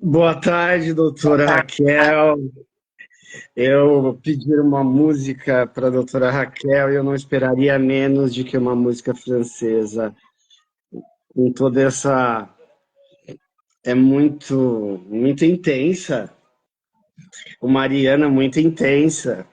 Boa tarde, Boa doutora tarde. Raquel. Eu pedi uma música para a doutora Raquel e eu não esperaria menos de que uma música francesa. Com toda essa... É muito intensa. O Mariana, muito intensa.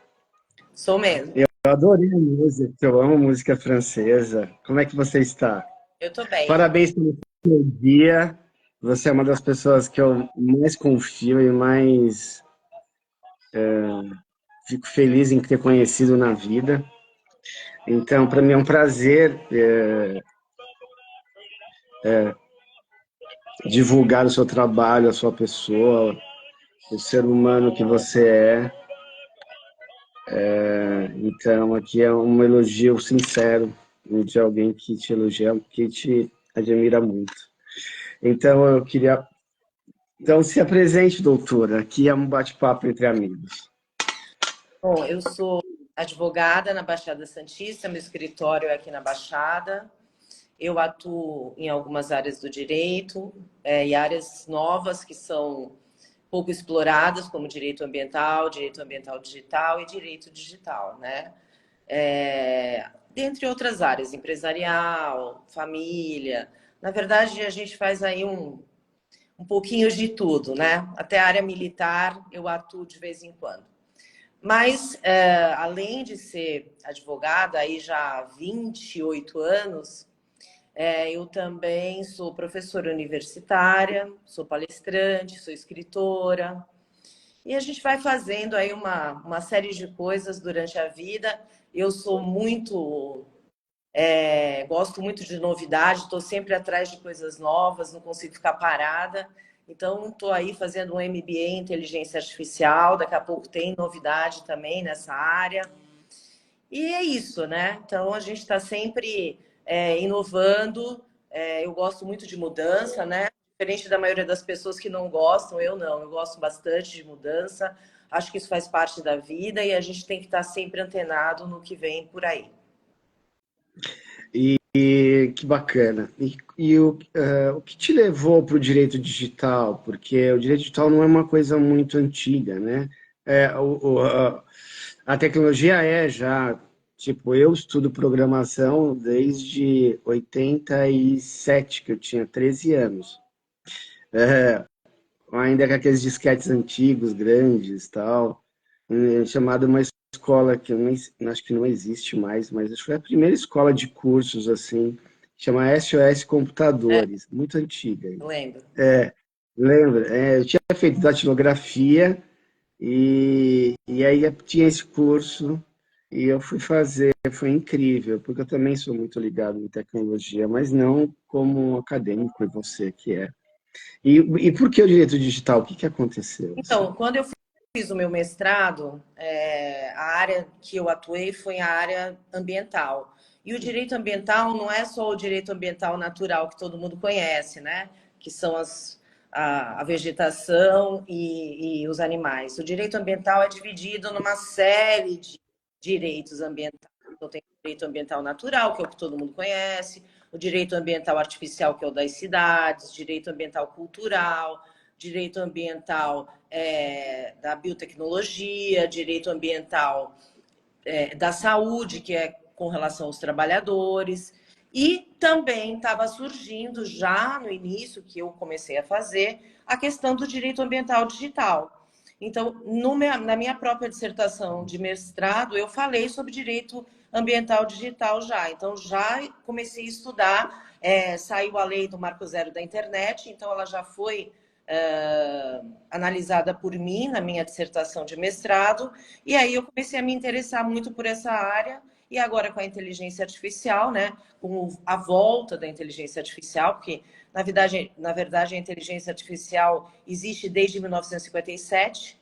Sou mesmo. Eu adorei a música, eu amo música francesa. Como é que você está? Eu tô bem. Parabéns pelo seu dia. Você é uma das pessoas que eu mais confio e mais fico feliz em ter conhecido na vida. Então, para mim é um prazer divulgar o seu trabalho, a sua pessoa, o ser humano que você é. Então, aqui é um elogio sincero de alguém que te elogia, que te admira muito. Então, eu queria... Então, se apresente, doutora. Aqui é um bate-papo entre amigos. Bom, eu sou advogada na Baixada Santista, meu escritório é aqui na Baixada. Eu atuo em algumas áreas do direito e áreas novas que são pouco exploradas, como direito ambiental digital e direito digital, né? Dentre outras áreas, empresarial, família. Na verdade, a gente faz aí um pouquinho de tudo, né? Até a área militar eu atuo de vez em quando. Mas, além de ser advogada, aí já há 28 anos, eu também sou professora universitária, sou palestrante, sou escritora. E a gente vai fazendo aí uma série de coisas durante a vida. Eu sou muito... gosto muito de novidade, estou sempre atrás de coisas novas, não consigo ficar parada. Então, estou aí fazendo um MBA em inteligência artificial, daqui a pouco tem novidade também nessa área. E é isso, né? Então, a gente está sempre inovando. Eu gosto muito de mudança, né? Diferente da maioria das pessoas que não gostam, eu não. Eu gosto bastante de mudança. Acho que isso faz parte da vida e a gente tem que estar sempre antenado no que vem por aí. E que bacana. O que te levou para o direito digital? Porque o direito digital não é uma coisa muito antiga, né? A tecnologia é já, tipo, eu estudo programação desde 87, que eu tinha 13 anos. Ainda com aqueles disquetes antigos, grandes, tal, chamada uma escola que eu nem, acho que não existe mais, mas acho que foi a primeira escola de cursos, assim, chama SOS Computadores, muito antiga. Lembro. Lembra? Eu tinha feito datilografia e aí tinha esse curso e eu fui fazer, foi incrível, porque eu também sou muito ligado em tecnologia, mas não como acadêmico, e você que é. E por que o direito digital? O que aconteceu? Então, quando eu fiz o meu mestrado, a área que eu atuei foi a área ambiental. E o direito ambiental não é só o direito ambiental natural que todo mundo conhece, né? Que são a vegetação e os animais. O direito ambiental é dividido numa série de direitos ambientais. Então, tem o direito ambiental natural, que é o que todo mundo conhece, o direito ambiental artificial, que é o das cidades, direito ambiental cultural, direito ambiental da biotecnologia, direito ambiental da saúde, que é com relação aos trabalhadores. E também estava surgindo, já no início, que eu comecei a fazer, a questão do direito ambiental digital. Então, na minha própria dissertação de mestrado, eu falei sobre direito ambiental digital já. Então, já comecei a estudar, saiu a lei do Marco Zero da internet, então ela já foi analisada por mim na minha dissertação de mestrado, e aí eu comecei a me interessar muito por essa área, e agora com a inteligência artificial, né, com a volta da inteligência artificial, porque na verdade a inteligência artificial existe desde 1957,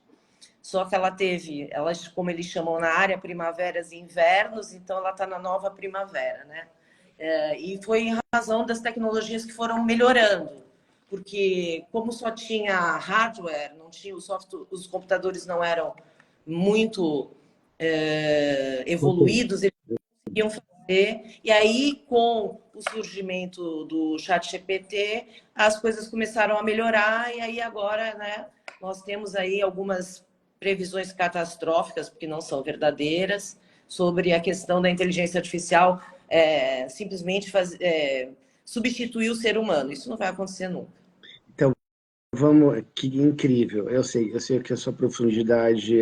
só que ela teve, como eles chamam na área, primaveras e invernos, então ela está na nova primavera, né? E foi em razão das tecnologias que foram melhorando, porque como só tinha hardware, não tinha o software, os computadores não eram muito evoluídos, eles conseguiam fazer. E aí, com o surgimento do ChatGPT, as coisas começaram a melhorar, e aí agora, né, nós temos aí algumas previsões catastróficas, porque não são verdadeiras, sobre a questão da inteligência artificial simplesmente substituir o ser humano. Isso não vai acontecer nunca. Então, vamos, que incrível. Eu sei que a sua profundidade,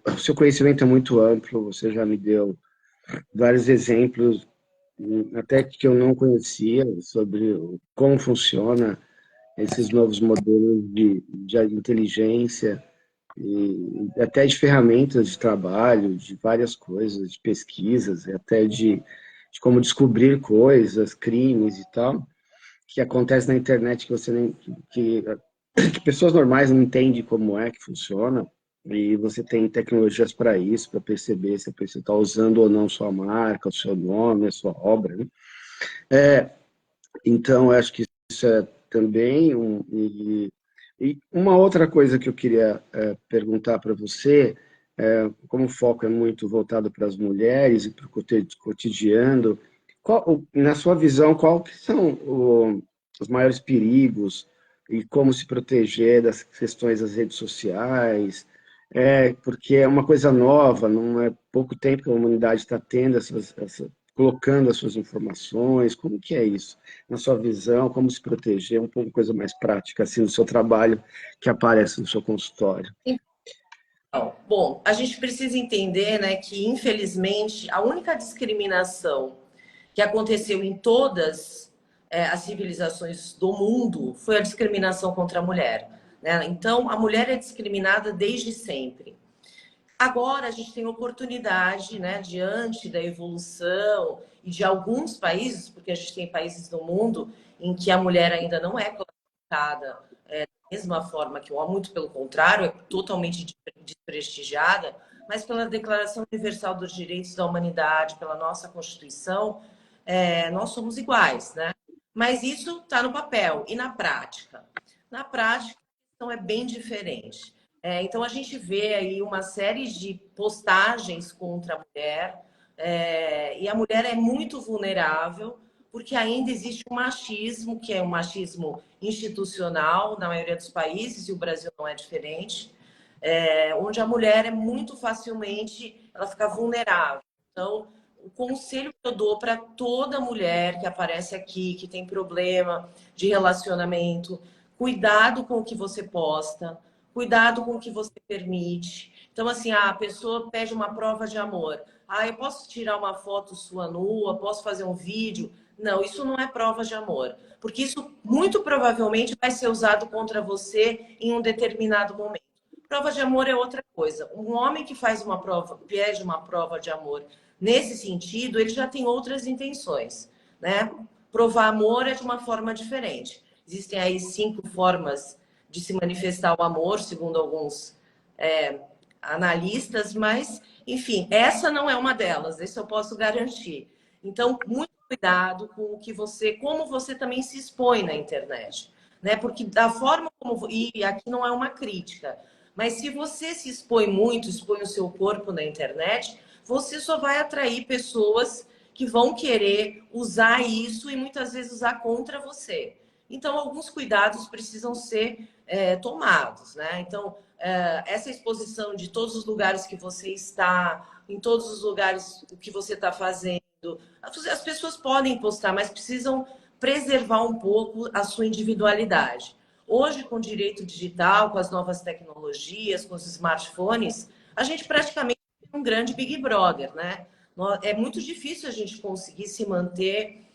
o seu conhecimento é muito amplo, você já me deu vários exemplos, até que eu não conhecia, sobre como funciona esses novos modelos de inteligência, e até de ferramentas de trabalho, de várias coisas, de pesquisas, e até de como descobrir coisas, crimes e tal, que acontece na internet que você nem, que pessoas normais não entendem como é que funciona, e você tem tecnologias para isso, para perceber se a pessoa está usando ou não sua marca, o seu nome, a sua obra, né? Então, eu acho que isso é também e uma outra coisa que eu queria perguntar para você, como o foco é muito voltado para as mulheres e para o cotidiano, na sua visão, qual que são os maiores perigos e como se proteger das questões das redes sociais? Porque é uma coisa nova, não é pouco tempo que a humanidade está tendo colocando as suas informações. Como que é isso? Na sua visão, como se proteger, um pouco coisa mais prática, assim, no seu trabalho que aparece no seu consultório. Então, bom, a gente precisa entender, né, que infelizmente a única discriminação que aconteceu em todas as civilizações do mundo foi a discriminação contra a mulher, né? Então, a mulher é discriminada desde sempre. Agora a gente tem oportunidade, né, diante da evolução e de alguns países, porque a gente tem países no mundo em que a mulher ainda não é classificada da mesma forma que o homem, muito pelo contrário, é totalmente desprestigiada, mas pela Declaração Universal dos Direitos da Humanidade, pela nossa Constituição, nós somos iguais, né? Mas isso está no papel e na prática. Na prática, a questão é bem diferente. Então, a gente vê aí uma série de postagens contra a mulher, e a mulher é muito vulnerável, porque ainda existe um machismo, que é um machismo institucional na maioria dos países, e o Brasil não é diferente, onde a mulher é muito facilmente, ela fica vulnerável. Então, o conselho que eu dou para toda mulher que aparece aqui, que tem problema de relacionamento, cuidado com o que você posta, cuidado com o que você permite. Então, assim, a pessoa pede uma prova de amor. Eu posso tirar uma foto sua nua, posso fazer um vídeo. Não, isso não é prova de amor, porque isso muito provavelmente vai ser usado contra você em um determinado momento. Prova de amor é outra coisa. Um homem que faz uma prova, pede uma prova de amor nesse sentido, ele já tem outras intenções, né? Provar amor é de uma forma diferente. Existem aí 5 formas de se manifestar o amor, segundo alguns analistas, mas, enfim, essa não é uma delas, isso eu posso garantir. Então, muito cuidado com o que como você também se expõe na internet, né? Porque da forma como, e aqui não é uma crítica, mas se você se expõe muito, expõe o seu corpo na internet, você só vai atrair pessoas que vão querer usar isso e muitas vezes usar contra você. Então, alguns cuidados precisam ser tomados, né? Então, essa exposição de todos os lugares que você está, em todos os lugares o que você está fazendo, as pessoas podem postar, mas precisam preservar um pouco a sua individualidade. Hoje, com o direito digital, com as novas tecnologias, com os smartphones, a gente praticamente tem um grande Big Brother, né? É muito difícil a gente conseguir se manter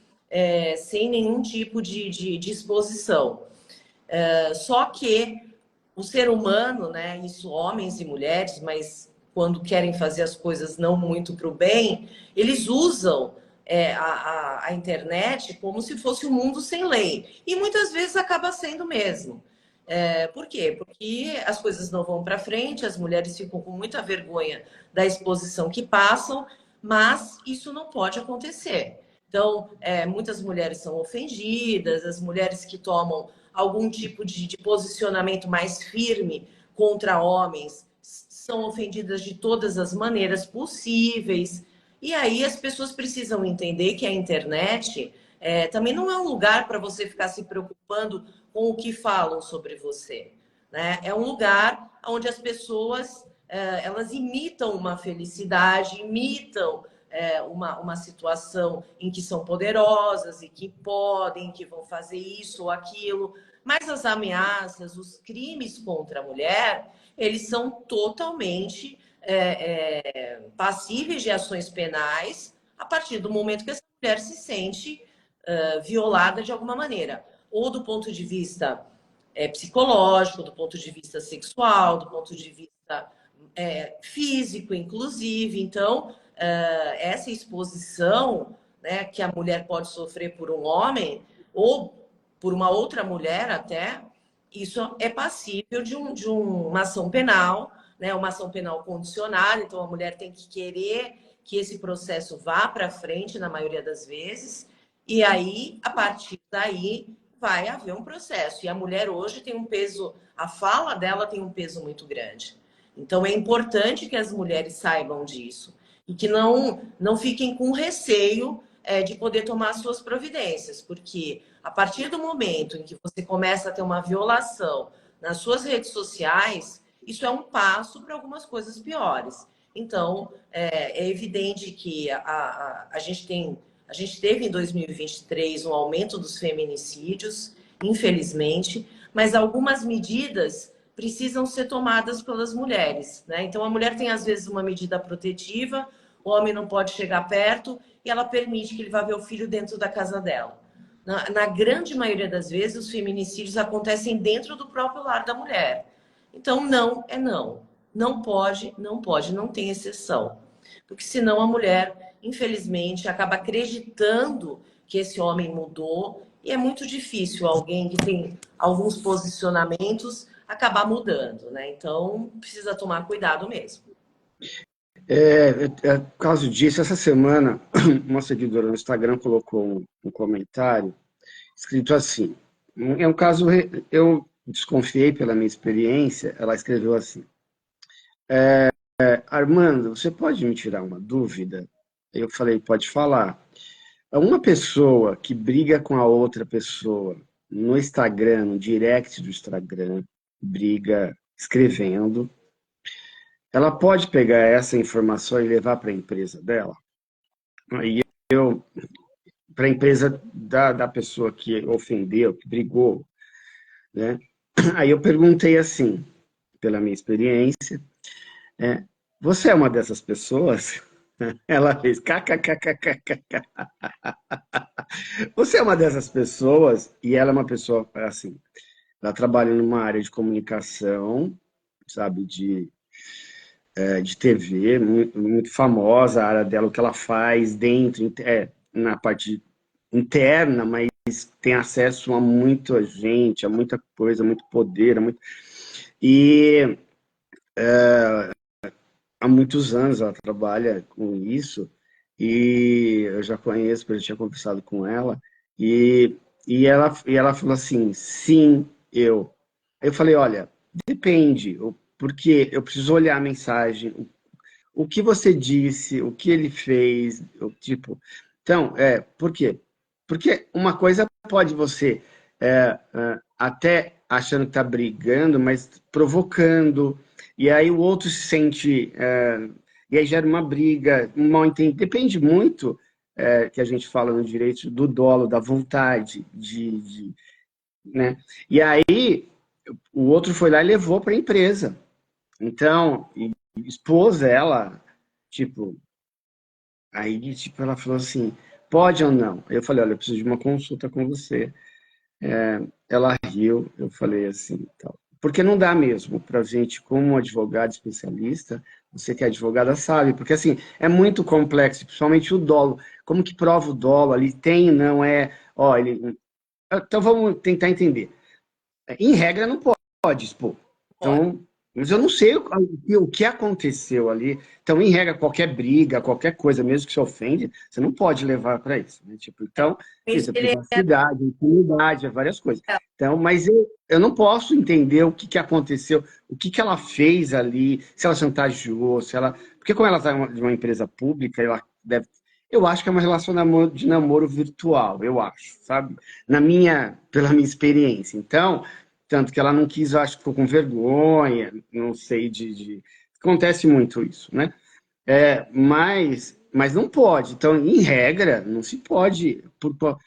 sem nenhum tipo de exposição. Só que o ser humano, né, isso homens e mulheres, mas quando querem fazer as coisas não muito para o bem, eles usam a internet como se fosse um mundo sem lei. E muitas vezes acaba sendo mesmo. Por quê? Porque as coisas não vão para frente, as mulheres ficam com muita vergonha da exposição que passam, mas isso não pode acontecer. Então, muitas mulheres são ofendidas, as mulheres que tomam algum tipo de posicionamento mais firme contra homens são ofendidas de todas as maneiras possíveis. E aí as pessoas precisam entender que a internet também não é um lugar para você ficar se preocupando com o que falam sobre você, né? É um lugar onde as pessoas elas imitam uma felicidade, imitam uma situação em que são poderosas e que podem, que vão fazer isso ou aquilo. Mas as ameaças, os crimes contra a mulher, eles são totalmente passíveis de ações penais a partir do momento que essa mulher se sente violada de alguma maneira, ou do ponto de vista psicológico, do ponto de vista sexual, do ponto de vista físico, inclusive. Então, essa exposição, né, que a mulher pode sofrer por um homem ou por uma outra mulher até, isso é passível de uma ação penal, né, uma ação penal condicionada. Então, a mulher tem que querer que esse processo vá para frente, na maioria das vezes, e aí, a partir daí, vai haver um processo. E a mulher hoje tem um peso, a fala dela tem um peso muito grande. Então, é importante que as mulheres saibam disso e que não fiquem com receio de poder tomar suas providências, porque a partir do momento em que você começa a ter uma violação nas suas redes sociais, isso é um passo para algumas coisas piores. Então, é evidente que a gente teve em 2023 um aumento dos feminicídios, infelizmente, mas algumas medidas precisam ser tomadas pelas mulheres, né? Então, a mulher tem, às vezes, uma medida protetiva, o homem não pode chegar perto e ela permite que ele vá ver o filho dentro da casa dela. Na grande maioria das vezes, os feminicídios acontecem dentro do próprio lar da mulher. Então, não é não. Não pode, não pode, não tem exceção. Porque senão a mulher, infelizmente, acaba acreditando que esse homem mudou e é muito difícil alguém que tem alguns posicionamentos acabar mudando, né? Então, precisa tomar cuidado mesmo. Por causa disso, essa semana, uma seguidora no Instagram colocou um comentário escrito assim. É um caso, eu desconfiei pela minha experiência, ela escreveu assim: Armando, você pode me tirar uma dúvida? Eu falei, pode falar. Uma pessoa que briga com a outra pessoa no Instagram, no direct do Instagram, briga escrevendo, ela pode pegar essa informação e levar para a empresa dela? Aí para a empresa da pessoa que ofendeu, que brigou, né? Aí eu perguntei assim, pela minha experiência, você é uma dessas pessoas? Ela fez kkkkkk. Você é uma dessas pessoas? E ela é uma pessoa, assim, ela trabalha numa área de comunicação, sabe, de TV, muito, muito famosa, a área dela, o que ela faz dentro, na parte interna, mas tem acesso a muita gente, a muita coisa, muito poder, e há muitos anos ela trabalha com isso, e eu já conheço, porque eu já tinha conversado com ela, e ela falou assim, sim, eu. Aí eu falei, olha, depende, porque eu preciso olhar a mensagem, o que você disse, o que ele fez, tipo... Então, por quê? Porque uma coisa pode você, até achando que está brigando, mas provocando, e aí o outro se sente, e aí gera uma briga, um mal entendido. Depende muito, que a gente fala no direito, do dolo, da vontade, né? E aí o outro foi lá e levou para a empresa. Então, expôs ela, tipo, aí tipo, ela falou assim, pode ou não? Eu falei, olha, eu preciso de uma consulta com você. Ela riu, eu falei assim, tal. Porque não dá mesmo para gente, como advogado especialista, você que é advogada sabe, porque assim, é muito complexo, principalmente o dolo. Como que prova o dolo ali? Tem, não é? Ó, então vamos tentar entender. Em regra, não pode expor. Pode. Então, Mas eu não sei o que aconteceu ali. Então, em regra, qualquer briga, qualquer coisa, mesmo que se ofende, você não pode levar para isso, né? Tipo, então, Isso isso é ele privacidade, intimidade, é várias coisas. Então, mas eu não posso entender o que aconteceu, o que ela fez ali, se ela chantageou, se ela. Porque como ela está de uma empresa pública, ela deve. Eu acho que é uma relação de namoro virtual, eu acho, sabe? Pela minha experiência. Então, tanto que ela não quis, eu acho que ficou com vergonha, não sei, Acontece muito isso, né? Mas não pode. Então, em regra, não se pode.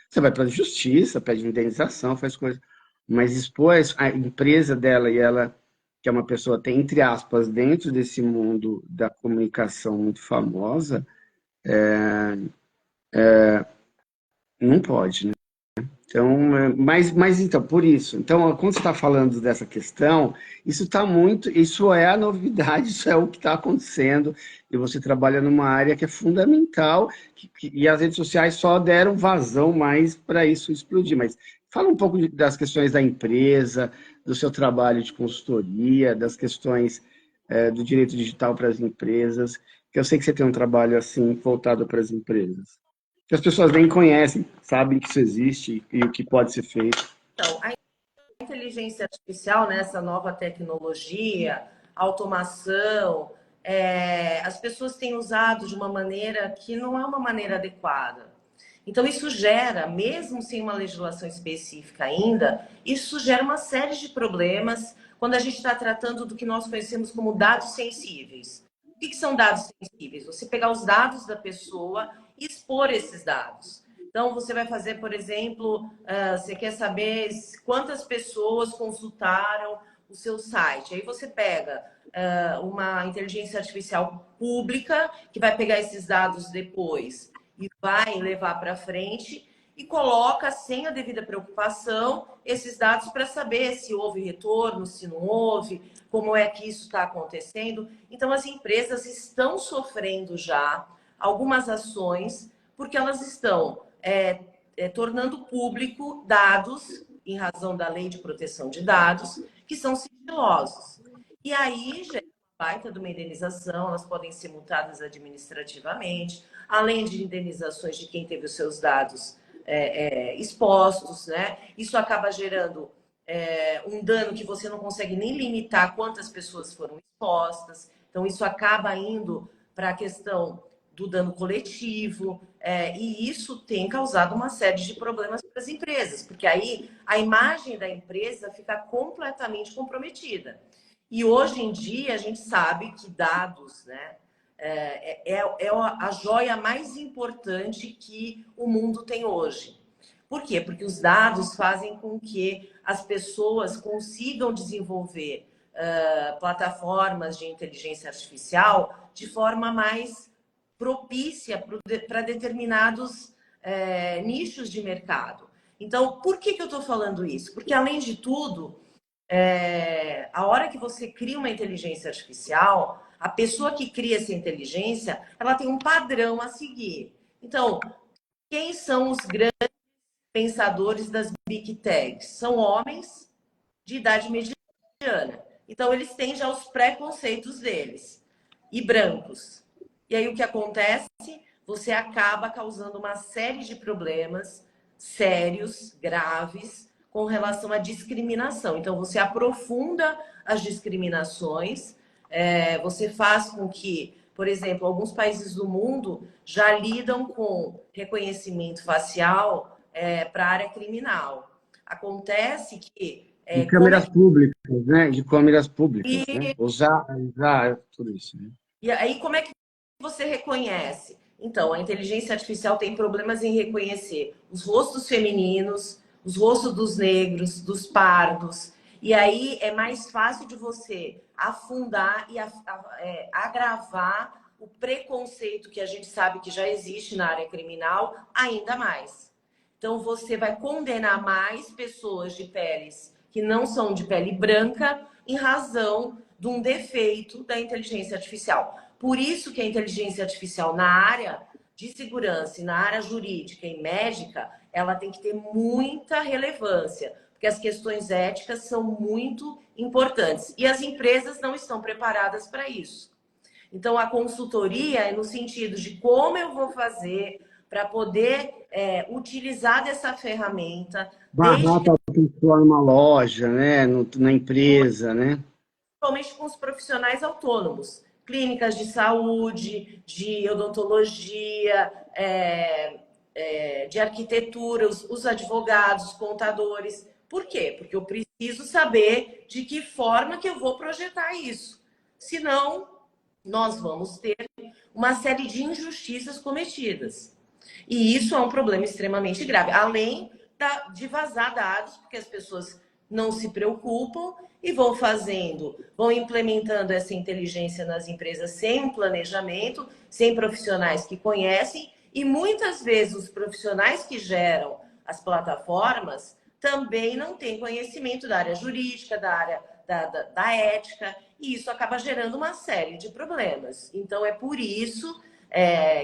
Você vai para a justiça, pede indenização, faz coisa. Mas expor a empresa dela e ela, que é uma pessoa, tem, entre aspas, dentro desse mundo da comunicação muito famosa, não pode, né? Então, mas então, por isso. Então, quando você está falando dessa questão, isso é a novidade, isso é o que está acontecendo, e você trabalha numa área que é fundamental, e as redes sociais só deram vazão mais para isso explodir. Mas fala um pouco das questões da empresa, do seu trabalho de consultoria, das questões do direito digital para as empresas, que eu sei que você tem um trabalho assim voltado para as empresas que as pessoas nem conhecem, sabem que isso existe e o que pode ser feito. Então, a inteligência artificial, né, essa nova tecnologia, automação, as pessoas têm usado de uma maneira que não é uma maneira adequada. Então, isso gera, mesmo sem uma legislação específica ainda, isso gera uma série de problemas quando a gente está tratando do que nós conhecemos como dados sensíveis. O que são dados sensíveis? Você pegar os dados da pessoa e expor esses dados. Então, você vai fazer, por exemplo, você quer saber quantas pessoas consultaram o seu site. Aí você pega uma inteligência artificial pública, que vai pegar esses dados depois e vai levar para frente e coloca, sem a devida preocupação, esses dados para saber se houve retorno, se não houve, como é que isso está acontecendo. Então, as empresas estão sofrendo já algumas ações porque elas estão tornando público dados, em razão da Lei de Proteção de Dados, que são sigilosos. E aí, já baita de uma indenização, elas podem ser multadas administrativamente, além de indenizações de quem teve os seus dados expostos, né? Isso acaba gerando um dano que você não consegue nem limitar quantas pessoas foram expostas. Então, isso acaba indo para a questão do dano coletivo, e isso tem causado uma série de problemas para as empresas, porque aí a imagem da empresa fica completamente comprometida. E hoje em dia a gente sabe que dados, né, é a joia mais importante que o mundo tem hoje. Por quê? Porque os dados fazem com que as pessoas consigam desenvolver plataformas de inteligência artificial de forma mais propícia para determinados nichos de mercado. Então, por que eu estou falando isso? Porque, além de tudo, a hora que você cria uma inteligência artificial, a pessoa que cria essa inteligência, ela tem um padrão a seguir. Então, quem são os grandes pensadores das Big Techs? São homens de idade mediana. Então, eles têm já os preconceitos deles. E brancos. E aí, o que acontece? Você acaba causando uma série de problemas sérios, graves, com relação à discriminação. Então, você aprofunda as discriminações, você faz com que, por exemplo, alguns países do mundo já lidam com reconhecimento facial para a área criminal. Acontece que... De câmeras públicas, né? De câmeras públicas, né? Usar tudo isso, né? E aí, como é que você reconhece? Então, a inteligência artificial tem problemas em reconhecer os rostos femininos, os rostos dos negros, dos pardos. E aí é mais fácil de você afundar e agravar o preconceito que a gente sabe que já existe na área criminal ainda mais. Então, você vai condenar mais pessoas de peles que não são de pele branca em razão de um defeito da inteligência artificial. Por isso que a inteligência artificial na área de segurança e na área jurídica e médica, ela tem que ter muita relevância, porque as questões éticas são muito importantes e as empresas não estão preparadas para isso. Então, a consultoria é no sentido de como eu vou fazer para poder utilizar dessa ferramenta, desde Barrar que para funcionar numa loja, né? Na empresa, né? principalmente com os profissionais autônomos, clínicas de saúde, de odontologia, de arquitetura, os advogados, os contadores. Por quê? Porque eu preciso saber de que forma que eu vou projetar isso. Senão, nós vamos ter uma série de injustiças cometidas. E isso é um problema extremamente grave. Além de vazar dados, porque as pessoas não se preocupam e vão fazendo, vão implementando essa inteligência nas empresas sem um planejamento, sem profissionais que conhecem, e muitas vezes os profissionais que geram as plataformas também não têm conhecimento da área jurídica, da área da ética, e isso acaba gerando uma série de problemas. Então, é por isso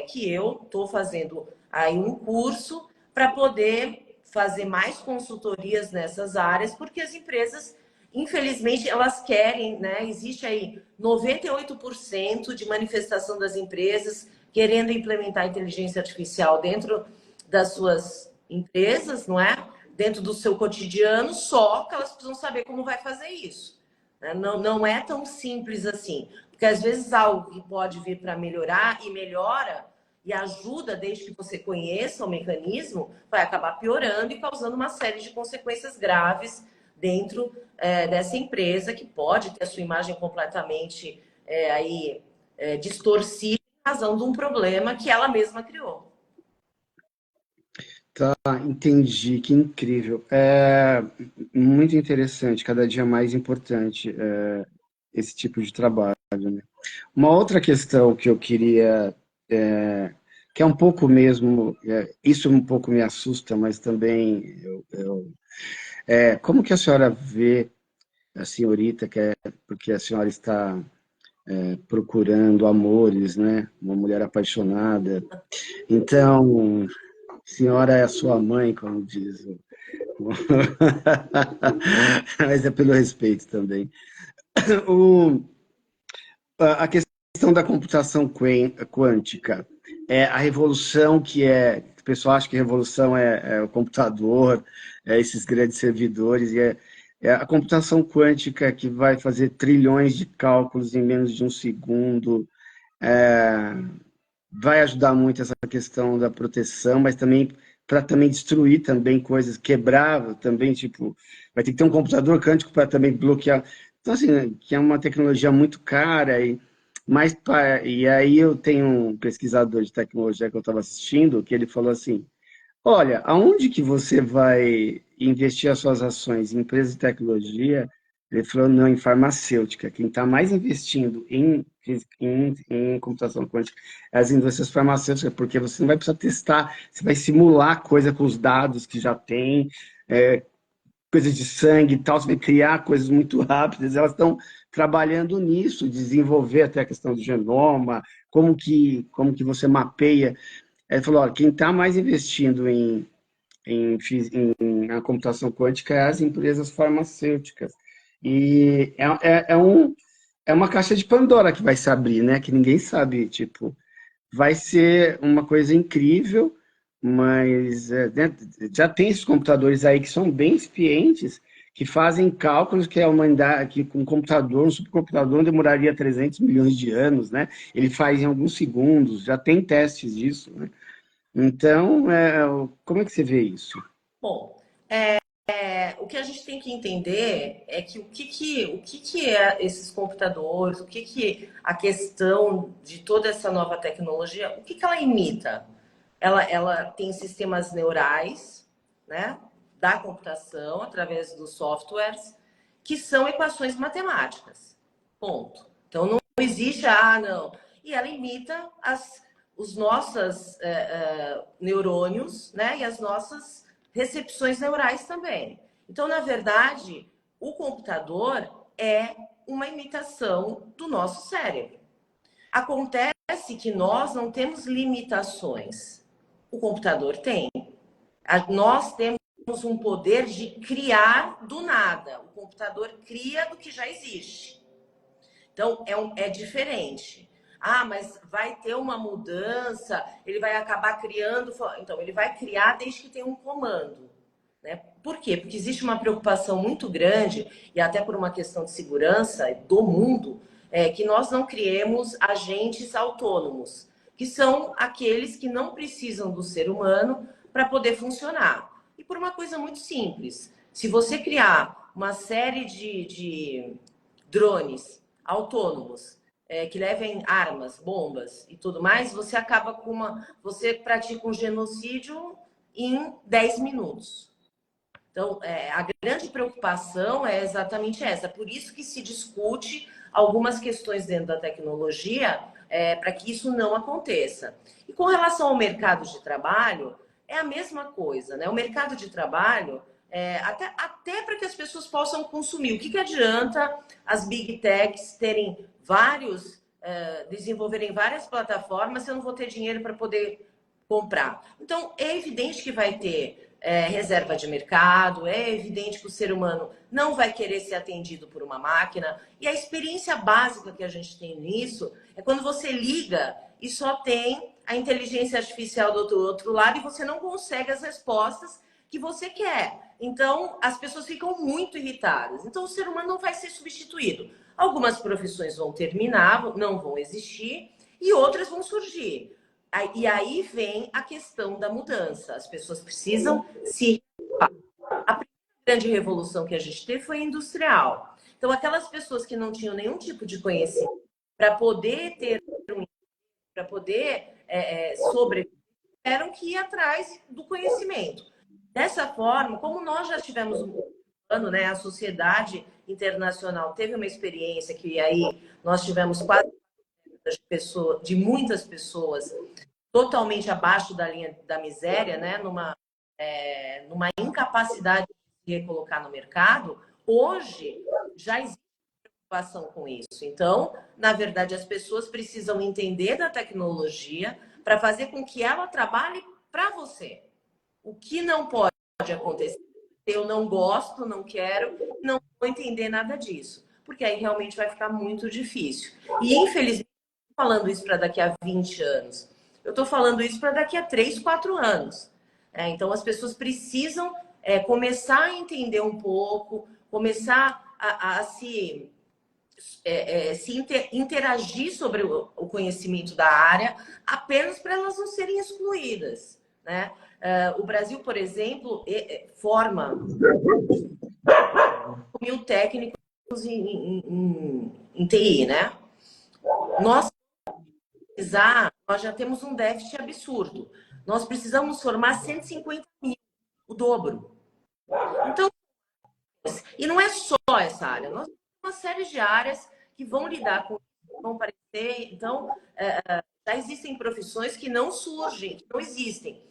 que eu estou fazendo aí um curso para poder fazer mais consultorias nessas áreas, porque as empresas, infelizmente, elas querem, né? Existe aí 98% de manifestação das empresas querendo implementar inteligência artificial dentro das suas empresas, não é? Dentro do seu cotidiano, só que elas precisam saber como vai fazer isso. Não é tão simples assim, porque às vezes algo que pode vir para melhorar e melhora e ajuda desde que você conheça o mecanismo, vai acabar piorando e causando uma série de consequências graves dentro dessa empresa, que pode ter a sua imagem completamente distorcida em razão de um problema que ela mesma criou. Tá, entendi, que incrível. É muito interessante, cada dia mais importante esse tipo de trabalho, né? Uma outra questão que eu queria, que é um pouco mesmo, isso um pouco me assusta, mas também como que a senhora vê a senhorita, porque a senhora está procurando amores, né? Uma mulher apaixonada. Então, senhora é a sua mãe, como diz. Mas é pelo respeito também. O, a questão da computação quântica, a revolução o pessoal acha que a revolução é o computador, esses grandes servidores, é a computação quântica que vai fazer trilhões de cálculos em menos de um segundo, é, vai ajudar muito essa questão da proteção, mas também para também destruir também coisas, quebrar também, tipo, vai ter que ter um computador quântico para também bloquear. Então, assim, né, que é uma tecnologia muito cara, e aí eu tenho um pesquisador de tecnologia que eu estava assistindo, que ele falou assim, olha, aonde que você vai investir as suas ações em empresas de tecnologia? Ele falou, não, em farmacêutica. Quem está mais investindo em computação quântica é as indústrias farmacêuticas, porque você não vai precisar testar, você vai simular coisa com os dados que já tem, coisas de sangue e tal, você vai criar coisas muito rápidas. Elas estão trabalhando nisso, desenvolver até a questão do genoma, como que você mapeia. Ele falou, ó, quem está mais investindo em computação quântica é as empresas farmacêuticas. E é uma caixa de Pandora que vai se abrir, né? Que ninguém sabe, tipo, vai ser uma coisa incrível, mas né, já tem esses computadores aí que são bem eficientes, que fazem cálculos que a humanidade, que com um computador, um supercomputador, demoraria 300 milhões de anos, né? Ele faz em alguns segundos, já tem testes disso, né? Então, como é que você vê isso? Bom, o que a gente tem que entender é que o que é esses computadores, o que a questão de toda essa nova tecnologia, o que ela imita? Ela tem sistemas neurais, né, da computação, através dos softwares, que são equações matemáticas. Ponto. Então, não existe, não. E ela imita os nossos neurônios, né, e as nossas recepções neurais também. Então, na verdade, o computador é uma imitação do nosso cérebro. Acontece que nós não temos limitações. O computador tem. Nós temos um poder de criar do nada. O computador cria do que já existe. Então, é diferente. Ah, mas vai ter uma mudança, ele vai acabar criando. Então, ele vai criar desde que tenha um comando. Né? Por quê? Porque existe uma preocupação muito grande, e até por uma questão de segurança do mundo, que nós não criemos agentes autônomos, que são aqueles que não precisam do ser humano para poder funcionar. E por uma coisa muito simples: se você criar uma série de drones autônomos que levem armas, bombas e tudo mais, você acaba com você pratica um genocídio em 10 minutos. Então, a grande preocupação é exatamente essa. Por isso que se discute algumas questões dentro da tecnologia para que isso não aconteça. E com relação ao mercado de trabalho, é a mesma coisa, né? O mercado de trabalho, até para que as pessoas possam consumir. O que adianta as big techs terem desenvolverem várias plataformas se eu não vou ter dinheiro para poder comprar? Então, é evidente que vai ter reserva de mercado, é evidente que o ser humano não vai querer ser atendido por uma máquina. E a experiência básica que a gente tem nisso é quando você liga e só tem a inteligência artificial do outro lado e você não consegue as respostas que você quer. Então, as pessoas ficam muito irritadas. Então, o ser humano não vai ser substituído. Algumas profissões vão terminar, não vão existir, e outras vão surgir. E aí vem a questão da mudança. As pessoas precisam se... A primeira grande revolução que a gente teve foi a industrial. Então, aquelas pessoas que não tinham nenhum tipo de conhecimento para poder ter para poder sobreviver, tiveram que ir atrás do conhecimento. Dessa forma, como nós já tivemos um ano, né, a sociedade internacional teve uma experiência que aí nós tivemos quase de muitas pessoas totalmente abaixo da linha da miséria, né, numa incapacidade de se recolocar no mercado. Hoje já existe preocupação com isso. Então, na verdade, as pessoas precisam entender da tecnologia para fazer com que ela trabalhe para você. O que não pode acontecer, eu não gosto, não quero, não vou entender nada disso, porque aí realmente vai ficar muito difícil. E, infelizmente, falando isso para daqui a 20 anos, eu estou falando isso para daqui a 3, 4 anos. Então, as pessoas precisam começar a entender um pouco, começar a se interagir sobre o conhecimento da área, apenas para elas não serem excluídas, né? O Brasil, por exemplo, forma 1.000 técnicos em TI, né? Nós já temos um déficit absurdo. Nós precisamos formar 150 mil, o dobro. Então, e não é só essa área, nós temos uma série de áreas que vão lidar com isso, vão aparecer. Então, já existem profissões que não surgem, que não existem.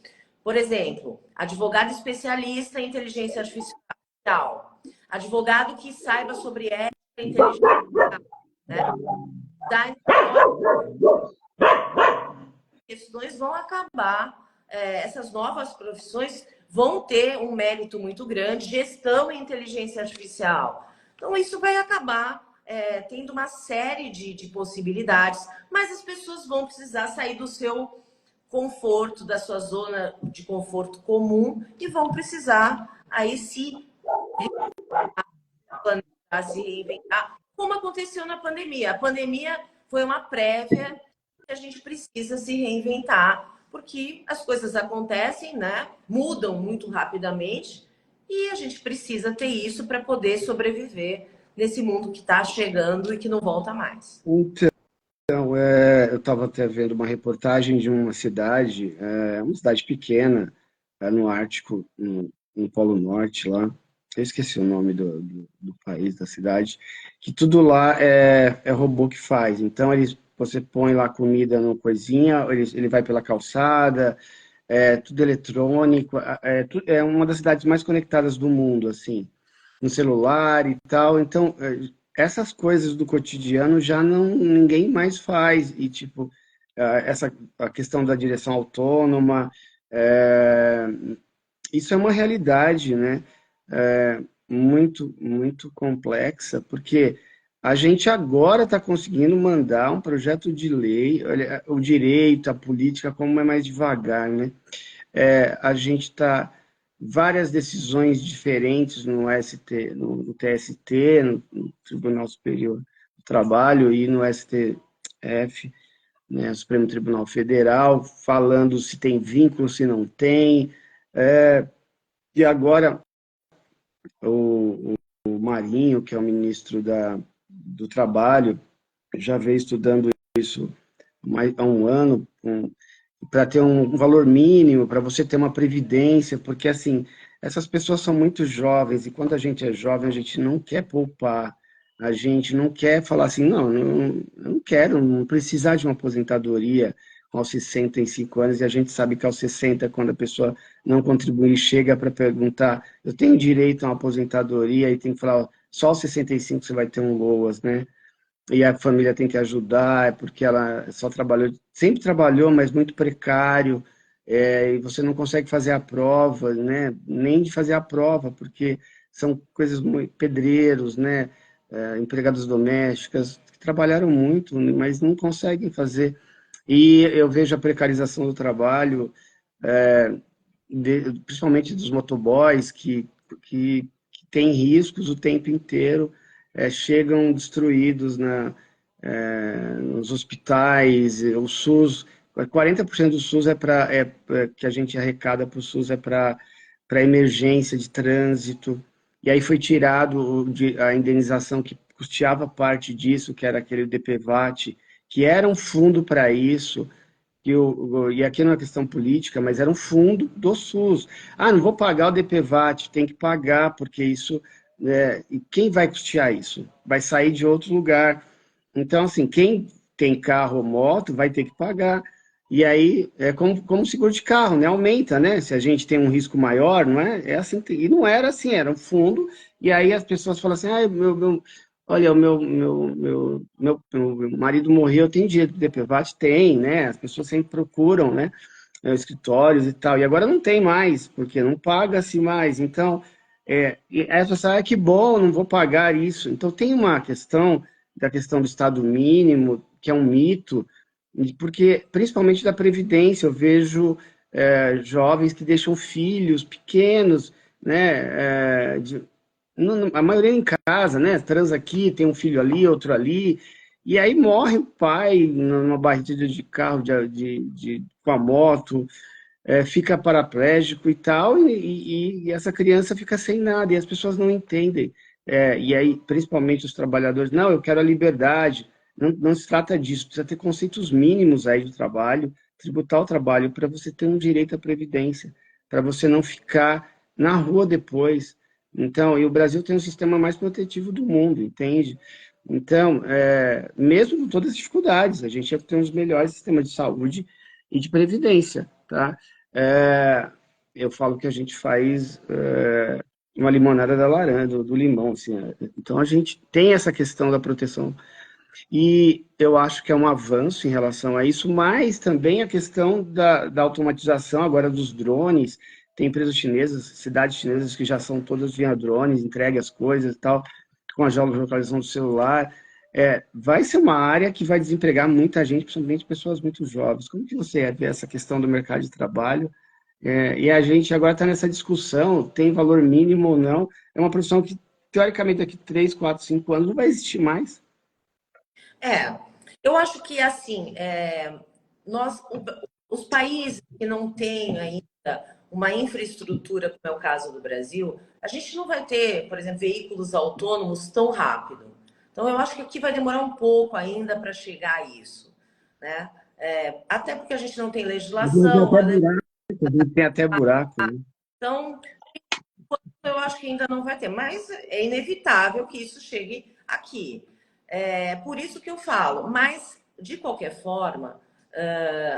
Por exemplo, advogado especialista em inteligência artificial, advogado que saiba sobre ética e inteligência artificial, né? Questões vão acabar, essas novas profissões vão ter um mérito muito grande, gestão e inteligência artificial. Então, isso vai acabar tendo uma série de possibilidades, mas as pessoas vão precisar sair do seu conforto, da sua zona de conforto comum, e vão precisar aí se reinventar, como aconteceu na pandemia. A pandemia foi uma prévia que a gente precisa se reinventar, porque as coisas acontecem, né? Mudam muito rapidamente, e a gente precisa ter isso para poder sobreviver nesse mundo que está chegando e que não volta mais. Então, eu estava até vendo uma reportagem de uma cidade pequena, no Ártico, no Polo Norte lá. Eu esqueci o nome do país, da cidade, que tudo lá é robô que faz. Então, você põe lá comida numa coisinha, ele vai pela calçada, tudo eletrônico. É uma das cidades mais conectadas do mundo, assim, no celular e tal. Então, essas coisas do cotidiano já ninguém mais faz. E, tipo, a questão da direção autônoma, isso é uma realidade, né? Muito, muito complexa, porque a gente agora está conseguindo mandar um projeto de lei, olha, o direito, a política, como é mais devagar, né? A gente está várias decisões diferentes no ST, no TST, no Tribunal Superior do Trabalho e no STF, né, Supremo Tribunal Federal, falando se tem vínculo, se não tem. E agora o Marinho, que é o ministro do Trabalho, já veio estudando isso há um ano, para ter um valor mínimo, para você ter uma previdência, porque assim, essas pessoas são muito jovens, e quando a gente é jovem, a gente não quer poupar, a gente não quer falar assim, eu não quero, não precisar de uma aposentadoria aos 65 anos, e a gente sabe que aos 60, quando a pessoa não contribuir, chega para perguntar, eu tenho direito a uma aposentadoria, e tem que falar, ó, só aos 65 você vai ter um LOAS, né? E a família tem que ajudar, é porque ela só trabalhou, sempre trabalhou, mas muito precário, e você não consegue fazer a prova, né? Nem de fazer a prova, porque são coisas muito, pedreiros, né? Empregadas domésticas, que trabalharam muito, mas não conseguem fazer. E eu vejo a precarização do trabalho, é, principalmente dos motoboys, que têm riscos o tempo inteiro, chegam destruídos nos hospitais, o SUS, 40% do SUS que a gente arrecada para o SUS é para emergência de trânsito, e aí foi tirado a indenização que custeava parte disso, que era aquele DPVAT, que era um fundo para isso, e aqui não é questão política, mas era um fundo do SUS. Ah, não vou pagar o DPVAT, tem que pagar, porque isso. E quem vai custear isso? Vai sair de outro lugar. Então, assim, quem tem carro ou moto vai ter que pagar. E aí, é como seguro de carro, né? Aumenta, né? Se a gente tem um risco maior, não é? É assim, e não era assim, era um fundo, e aí as pessoas falam assim, ah, olha, meu marido morreu, tem direito de DPVAT? Tem, né? As pessoas sempre procuram, né? Escritórios e tal. E agora não tem mais, porque não paga-se mais. Então, e aí as pessoas falam, ah, que bom, não vou pagar isso. Então, tem uma questão da questão do Estado mínimo, que é um mito, porque, principalmente da Previdência, eu vejo jovens que deixam filhos pequenos, né? A maioria em casa, né? Transa aqui, tem um filho ali, outro ali, e aí morre o pai numa batida de carro com a moto, fica paraplégico e tal, e essa criança fica sem nada, e as pessoas não entendem. E aí, principalmente os trabalhadores, não, eu quero a liberdade. Não, não se trata disso, precisa ter conceitos mínimos aí do trabalho, tributar o trabalho para você ter um direito à previdência, para você não ficar na rua depois. Então, e o Brasil tem um sistema mais protetivo do mundo, entende? Então, mesmo com todas as dificuldades, a gente tem um dos melhores sistemas de saúde e de previdência, tá? Eu falo que a gente faz uma limonada da laranja, do limão, assim. Então, a gente tem essa questão da proteção e eu acho que é um avanço em relação a isso, mas também a questão da automatização agora dos drones. Tem empresas chinesas, cidades chinesas que já são todas via drones, entregue as coisas e tal, com a geolocalização do celular. Vai ser uma área que vai desempregar muita gente, principalmente pessoas muito jovens. Como que você vê essa questão do mercado de trabalho? E a gente agora está nessa discussão, tem valor mínimo ou não? É uma profissão que, teoricamente, daqui 3, 4, 5 anos não vai existir mais. Eu acho que assim, os países que não têm ainda uma infraestrutura, como é o caso do Brasil, a gente não vai ter, por exemplo, veículos autônomos tão rápido. Então, eu acho que aqui vai demorar um pouco ainda para chegar a isso, né? Até porque a gente não tem legislação, Tem até buraco, né? então eu acho que ainda não vai ter, mas é inevitável que isso chegue aqui. Por isso que eu falo, mas de qualquer forma,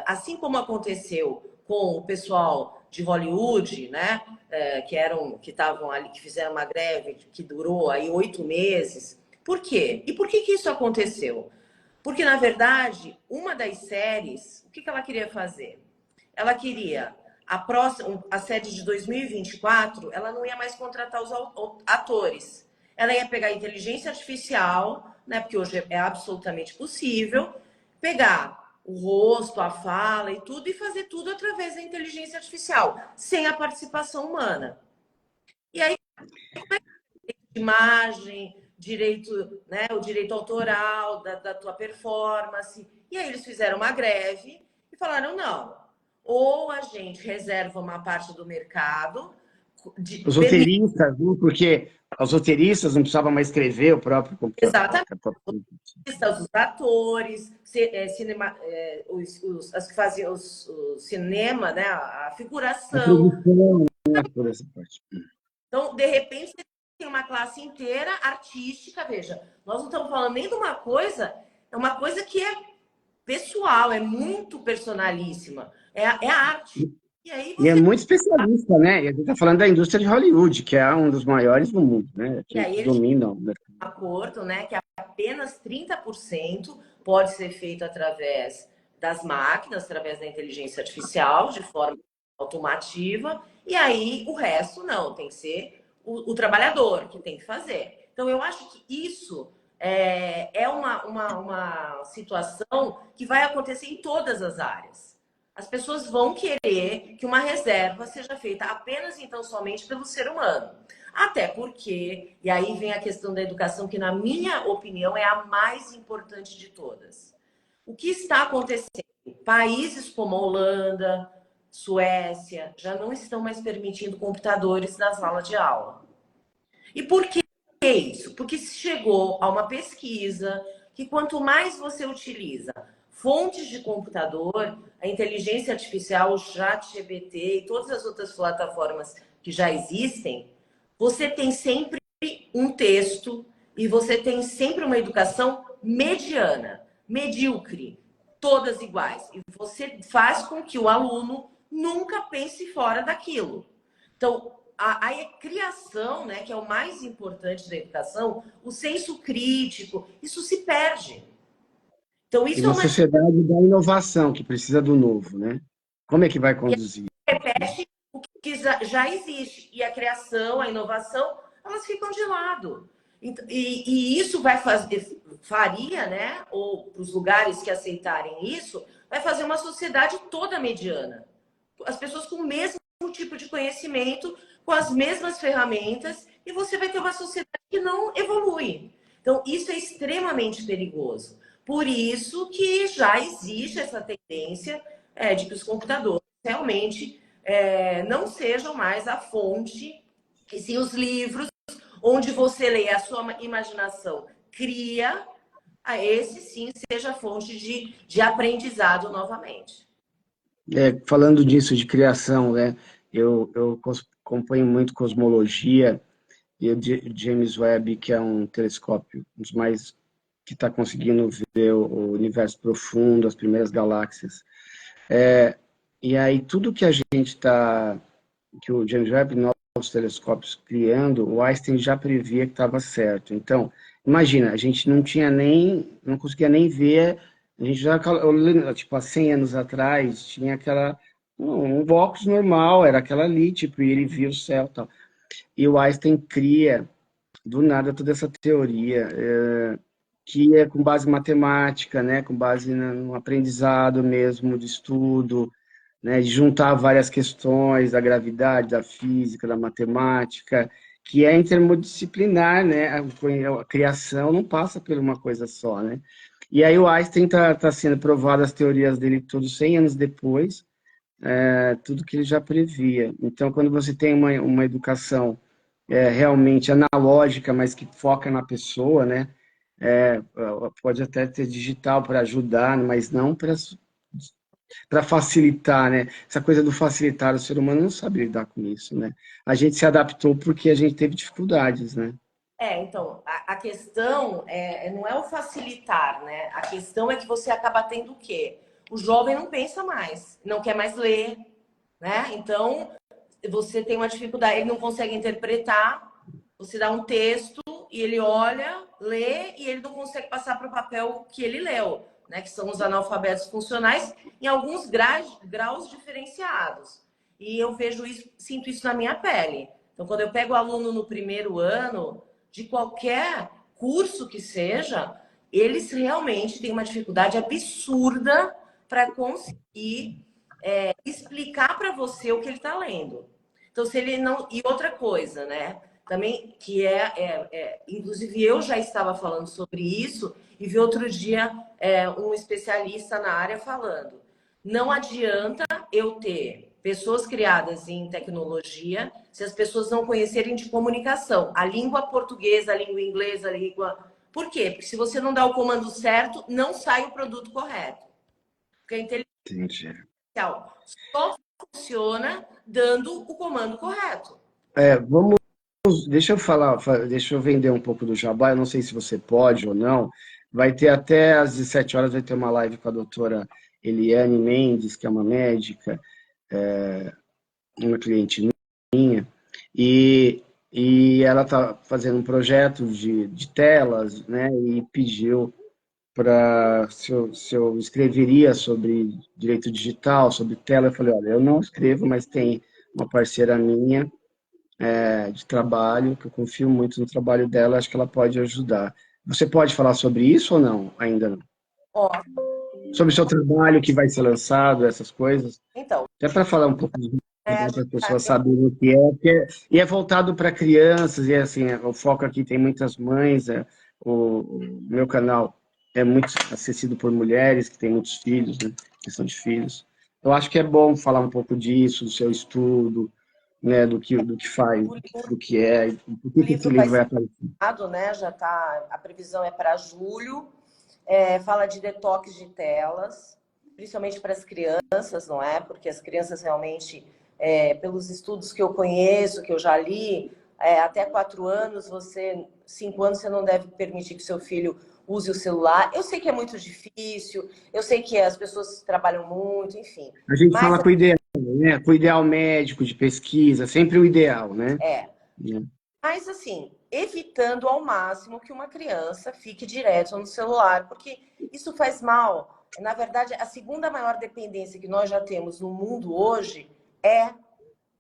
assim como aconteceu com o pessoal de Hollywood, né, que estavam ali, que fizeram uma greve que durou aí 8 meses. Por quê? E por que isso aconteceu? Porque, na verdade, uma das séries, o que ela queria fazer? Ela queria a sede de 2024, ela não ia mais contratar os atores. Ela ia pegar a inteligência artificial, né, porque hoje é absolutamente possível, pegar o rosto, a fala e tudo, e fazer tudo através da inteligência artificial, sem a participação humana. E aí, imagem, direito, né, o direito autoral da tua performance. E aí eles fizeram uma greve e falaram, não, ou a gente reserva uma parte do mercado... Os roteiristas, viu? Porque os roteiristas não precisavam mais escrever o próprio computador. Exatamente. Os atores, as que faziam o cinema, né, a figuração. Por essa parte. Então, de repente, você tem uma classe inteira artística. Veja, nós não estamos falando nem de uma coisa, é uma coisa que é pessoal, é muito personalíssima. É a arte. E aí você... E é muito especialista, né? E a gente está falando da indústria de Hollywood, que é um dos maiores do mundo, né? E aí dominam um acordo, né? Que apenas 30% pode ser feito através das máquinas, através da inteligência artificial, de forma automativa, e aí o resto não, tem que ser o trabalhador que tem que fazer. Então, eu acho que isso é uma situação que vai acontecer em todas as áreas. As pessoas vão querer que uma reserva seja feita apenas, então, somente pelo ser humano. Até porque, e aí vem a questão da educação, que na minha opinião é a mais importante de todas. O que está acontecendo? Países como a Holanda, Suécia, já não estão mais permitindo computadores na sala de aula. E por que isso? Porque se chegou a uma pesquisa que quanto mais você utiliza fontes de computador, a inteligência artificial, o ChatGPT e todas as outras plataformas que já existem, você tem sempre um texto e você tem sempre uma educação mediana, medíocre, todas iguais. E você faz com que o aluno nunca pense fora daquilo. Então, a criação, né, que é o mais importante da educação, o senso crítico, isso se perde. Então, isso é uma sociedade da inovação, que precisa do novo, né? Como é que vai conduzir? Repete o que já existe. E a criação, a inovação, elas ficam de lado. E isso faria, né? Ou para os lugares que aceitarem isso, vai fazer uma sociedade toda mediana. As pessoas com o mesmo tipo de conhecimento, com as mesmas ferramentas, e você vai ter uma sociedade que não evolui. Então, isso é extremamente perigoso. Por isso que já existe essa tendência de que os computadores realmente não sejam mais a fonte, e sim os livros, onde você lê a sua imaginação, cria, a esse sim seja a fonte de aprendizado novamente. Falando disso, de criação, né? Eu acompanho muito cosmologia, e o James Webb, que é um telescópio, um dos mais que está conseguindo ver o universo profundo, as primeiras galáxias. E aí, tudo que a gente está, que o James Webb, novos telescópios criando, o Einstein já previa que estava certo. Então, imagina, a gente não conseguia nem ver, a gente já, tipo, há 100 anos atrás, tinha um óculos normal, era aquela ali, tipo, e ele via o céu e tal. E o Einstein cria, do nada, toda essa teoria, que é com base em matemática, né, com base no aprendizado mesmo, de estudo, né, de juntar várias questões da gravidade, da física, da matemática, que é intermodisciplinar, né, a criação não passa por uma coisa só, né. E aí o Einstein está sendo provado as teorias dele todos 100 anos depois, tudo que ele já previa. Então, quando você tem uma educação realmente analógica, mas que foca na pessoa, né, pode até ter digital para ajudar, mas não para facilitar, né? Essa coisa do facilitar, o ser humano não sabe lidar com isso, né? A gente se adaptou porque a gente teve dificuldades, né? Então, a questão não é o facilitar, né? A questão é que você acaba tendo o quê? O jovem não pensa mais, não quer mais ler, né? Então, você tem uma dificuldade, ele não consegue interpretar, você dá um texto e ele olha, lê e ele não consegue passar para o papel que ele leu, né? Que são os analfabetos funcionais, em alguns graus diferenciados. e eu vejo isso, sinto isso na minha pele. Então, quando eu pego o aluno no primeiro ano, de qualquer curso que seja, eles realmente têm uma dificuldade absurda para conseguir explicar para você o que ele está lendo. Então, se ele não. E outra coisa, né? Também que inclusive eu já estava falando sobre isso e vi outro dia um especialista na área falando. Não adianta eu ter pessoas criadas em tecnologia se as pessoas não conhecerem de comunicação. A língua portuguesa, a língua inglesa, a língua. Por quê? Porque se você não dá o comando certo, não sai o produto correto. Porque a inteligência artificial só funciona dando o comando correto. Vamos, deixa eu falar, deixa eu vender um pouco do jabá, eu não sei se você pode ou não. Vai ter até às 17 horas, vai ter uma live com a doutora Eliane Mendes, que é uma médica, uma cliente minha, e ela está fazendo um projeto de telas, né, e pediu para se eu escreveria sobre direito digital, sobre tela. Eu falei, olha, eu não escrevo, mas tem uma parceira minha de trabalho, que eu confio muito no trabalho dela, acho que ela pode ajudar. Você pode falar sobre isso ou não? Ainda não. Ó, Sobre o seu trabalho que vai ser lançado, essas coisas. então, Até para falar um pouco a para as gente pessoas saberem o que é, e é voltado para crianças, e assim, o foco aqui tem muitas mães, o meu canal é muito acessível por mulheres que têm muitos filhos, né, questão de filhos. Eu acho que é bom falar um pouco disso, do seu estudo, né, do que faz, do que é, e por o que esse livro vai livro vai ser aparecer. lançado, né? Já tá, a previsão é para julho. Fala de detox de telas, principalmente para as crianças, não é? Porque as crianças realmente, pelos estudos que eu conheço, que eu já li, até 4 anos, 5 anos, você não deve permitir que seu filho use o celular. Eu sei que é muito difícil, eu sei que as pessoas trabalham muito, enfim. A gente Mas fala com o ideal, né, com o ideal médico de pesquisa, sempre o ideal, né? é, Mas, assim, evitando ao máximo que uma criança fique direto no celular, porque isso faz mal. Na verdade, a segunda maior dependência que nós já temos no mundo hoje é